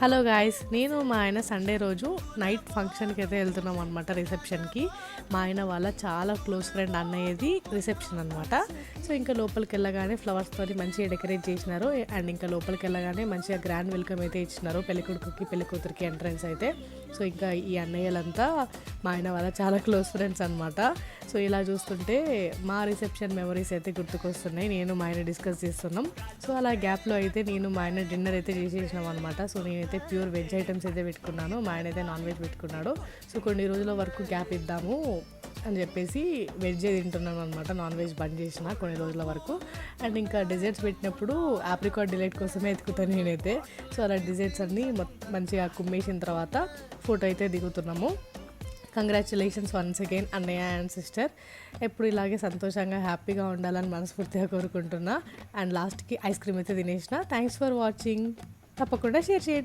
Hello guys, నేను మా ఆయన సండే రోజు నైట్ ఫంక్షన్కి అయితే వెళ్తున్నాం అనమాట, రిసెప్షన్కి. మా ఆయన వాళ్ళ చాలా క్లోజ్ ఫ్రెండ్ అన్నయ్యది రిసెప్షన్ అనమాట. సో ఇంకా లోపలికి వెళ్ళగానే ఫ్లవర్స్తో మంచిగా డెకరేట్ చేసినారు. అండ్ ఇంకా లోపలికి వెళ్ళగానే మంచిగా గ్రాండ్ వెల్కమ్ అయితే ఇచ్చినారు పెళ్ళికొడుకుకి పెళ్ళికూతురికి ఎంట్రన్స్ అయితే. సో ఇంకా ఈ అన్నయ్యలంతా మా ఆయన వాళ్ళ చాలా క్లోజ్ ఫ్రెండ్స్ అనమాట. సో ఇలా చూస్తుంటే మా రిసెప్షన్ మెమరీస్ అయితే గుర్తుకొస్తున్నాయి. నేను మా ఆయన డిస్కస్ చేస్తున్నాం. సో అలా గ్యాప్లో అయితే నేను మా ఆయన డిన్నర్ అయితే చేసేసినాం అనమాట. సో నేనైతే ప్యూర్ వెజ్ ఐటమ్స్ అయితే పెట్టుకున్నాను, మా ఆయన అయితే నాన్ వెజ్ పెట్టుకున్నాడు. సో కొన్ని రోజుల వరకు గ్యాప్ ఇద్దాము అని చెప్పేసి వెజ్జే తింటున్నాను అనమాట, నాన్ వెజ్ బంద్ చేసిన కొన్ని రోజుల వరకు. అండ్ ఇంకా డిజర్ట్స్ పెట్టినప్పుడు ఆప్రికాట్ డిలైట్ కోసమే ఎత్తుకుతాను నేనైతే. సో అలా డిజర్ట్స్ అన్నీ మంచిగా కుమ్మేసిన తర్వాత ఫోటో అయితే దిగుతున్నాము. కంగ్రాచులేషన్స్ వన్స్ అగైన్ అన్నయ్య అండ్ సిస్టర్. ఎప్పుడు ఇలాగే సంతోషంగా హ్యాపీగా ఉండాలని మనస్ఫూర్తిగా కోరుకుంటున్నా. అండ్ లాస్ట్కి ఐస్ క్రీమ్ అయితే తినేసిన. Thanks for watching. తప్పకుండా షేర్ చేయండి.